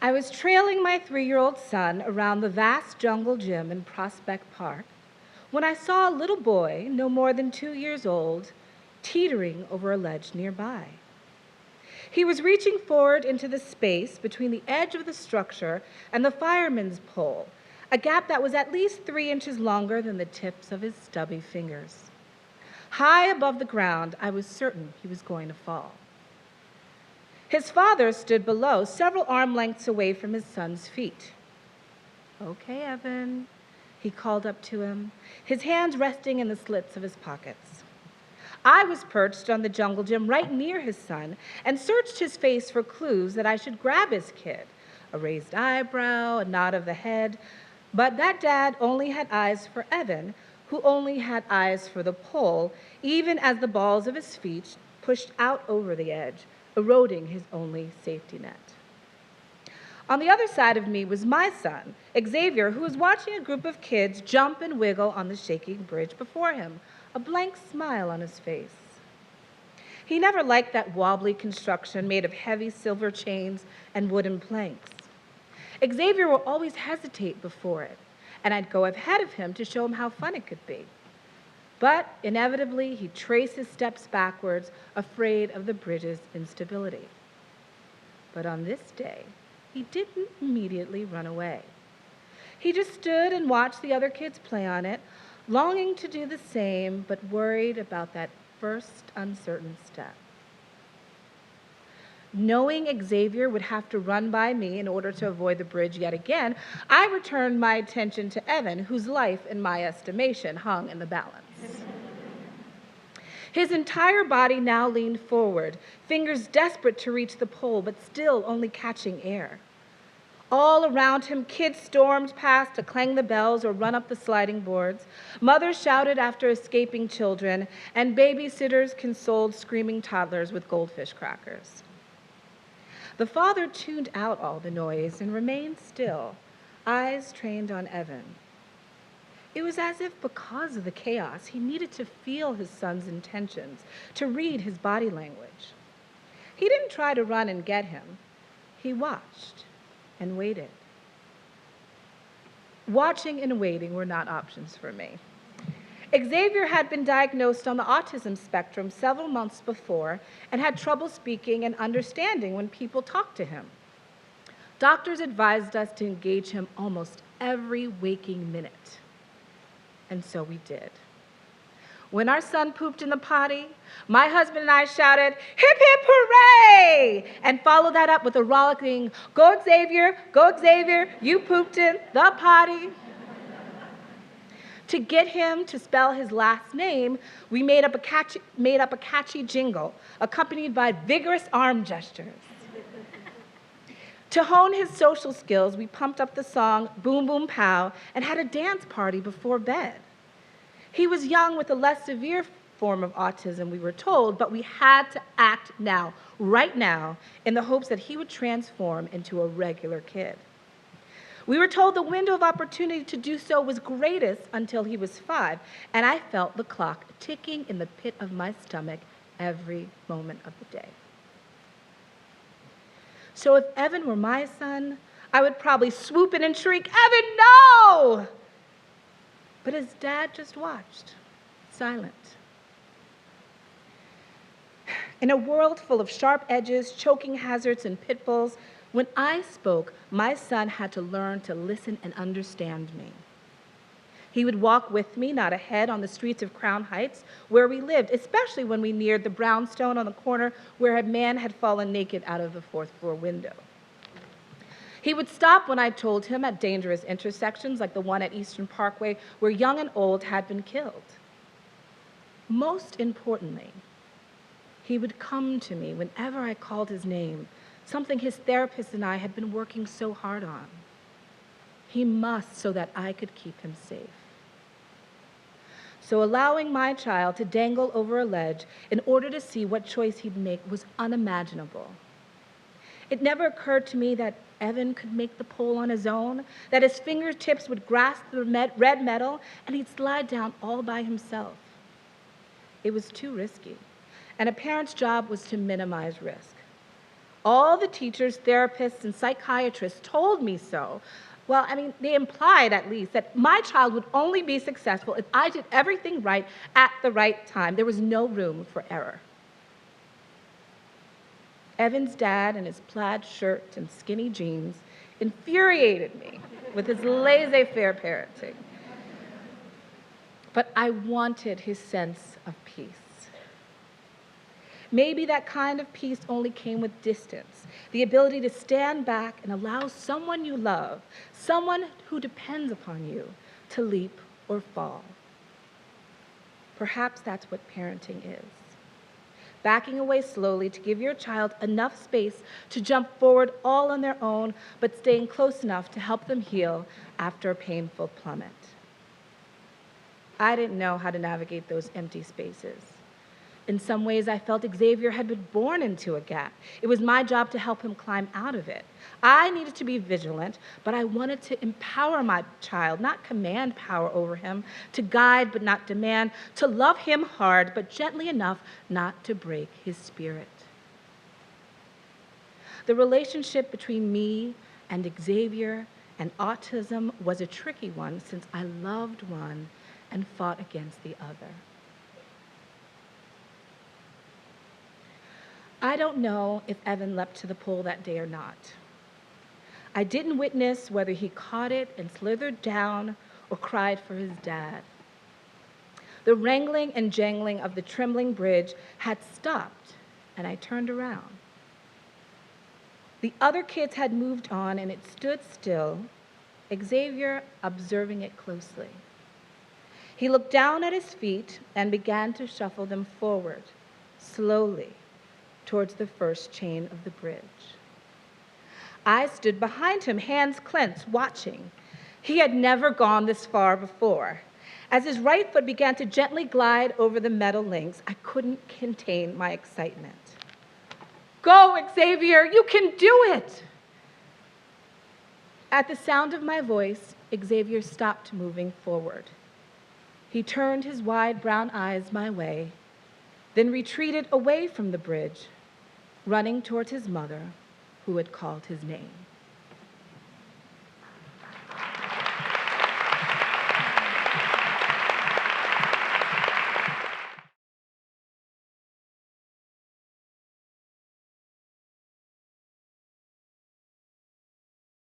I was trailing my 3-year-old son around the vast jungle gym in Prospect Park when I saw a little boy, no more than 2 years old, teetering over a ledge nearby. He was reaching forward into the space between the edge of the structure and the fireman's pole, a gap that was at least 3 inches longer than the tips of his stubby fingers. High above the ground, I was certain he was going to fall. His father stood below, several arm lengths away from his son's feet. "Okay, Evan," he called up to him, his hands resting in the slits of his pockets. I was perched on the jungle gym right near his son and searched his face for clues that I should grab his kid, a raised eyebrow, a nod of the head, but that dad only had eyes for Evan, who only had eyes for the pole, even as the balls of his feet pushed out over the edge, eroding his only safety net. On the other side of me was my son, Xavier, who was watching a group of kids jump and wiggle on the shaky bridge before him, a blank smile on his face. He never liked that wobbly construction made of heavy silver chains and wooden planks. Xavier would always hesitate before it, and I'd go ahead of him to show him how fun it could be. But inevitably, he'd trace his steps backwards, afraid of the bridge's instability. But on this day, he didn't immediately run away. He just stood and watched the other kids play on it, longing to do the same, but worried about that first uncertain step. Knowing Xavier would have to run by me in order to avoid the bridge yet again, I returned my attention to Evan, whose life, in my estimation, hung in the balance. His entire body now leaned forward, fingers desperate to reach the pole, but still only catching air. All around him, kids stormed past to clang the bells or run up the sliding boards. Mothers shouted after escaping children, and babysitters consoled screaming toddlers with goldfish crackers. The father tuned out all the noise and remained still, eyes trained on Evan. It was as if because of the chaos, he needed to feel his son's intentions, to read his body language. He didn't try to run and get him. He watched and waited. Watching and waiting were not options for me. Xavier had been diagnosed on the autism spectrum several months before and had trouble speaking and understanding when people talked to him. Doctors advised us to engage him almost every waking minute. And so we did. When our son pooped in the potty, my husband and I shouted, "Hip, hip, hooray!" and followed that up with a rollicking, go Xavier, you pooped in the potty." To get him to spell his last name, we made up a catchy jingle, accompanied by vigorous arm gestures. To hone his social skills, we pumped up the song Boom Boom Pow and had a dance party before bed. He was young with a less severe form of autism, we were told, but we had to act now, right now, in the hopes that he would transform into a regular kid. We were told the window of opportunity to do so was greatest until he was 5, and I felt the clock ticking in the pit of my stomach every moment of the day. So if Evan were my son, I would probably swoop in and shriek, "Evan, no!" But his dad just watched, silent. In a world full of sharp edges, choking hazards, and pitfalls, when I spoke, my son had to learn to listen and understand me. He would walk with me, not ahead, on the streets of Crown Heights, where we lived, especially when we neared the brownstone on the corner where a man had fallen naked out of the 4th-floor window. He would stop when I told him at dangerous intersections like the one at Eastern Parkway where young and old had been killed. Most importantly, he would come to me whenever I called his name, something his therapist and I had been working so hard on. He must, so that I could keep him safe. So allowing my child to dangle over a ledge in order to see what choice he'd make was unimaginable. It never occurred to me that Evan could make the pole on his own, that his fingertips would grasp the red metal and he'd slide down all by himself. It was too risky, and a parent's job was to minimize risk. All the teachers, therapists, and psychiatrists told me so. Well, I mean, they implied at least that my child would only be successful if I did everything right at the right time. There was no room for error. Evan's dad in his plaid shirt and skinny jeans infuriated me with his laissez-faire parenting. But I wanted his sense of peace. Maybe that kind of peace only came with distance, the ability to stand back and allow someone you love, someone who depends upon you, to leap or fall. Perhaps that's what parenting is. Backing away slowly to give your child enough space to jump forward all on their own, but staying close enough to help them heal after a painful plummet. I didn't know how to navigate those empty spaces. In some ways, I felt Xavier had been born into a gap. It was my job to help him climb out of it. I needed to be vigilant, but I wanted to empower my child, not command power over him, to guide but not demand, to love him hard but gently enough not to break his spirit. The relationship between me and Xavier and autism was a tricky one since I loved one and fought against the other. I don't know if Evan leapt to the pool that day or not. I didn't witness whether he caught it and slithered down or cried for his dad. The wrangling and jangling of the trembling bridge had stopped, and I turned around. The other kids had moved on, and it stood still, Xavier observing it closely. He looked down at his feet and began to shuffle them forward, slowly, towards the first chain of the bridge. I stood behind him, hands clenched, watching. He had never gone this far before. As his right foot began to gently glide over the metal links, I couldn't contain my excitement. Go, Xavier, you can do it! At the sound of my voice, Xavier stopped moving forward. He turned his wide brown eyes my way, then retreated away from the bridge, running towards his mother, who had called his name.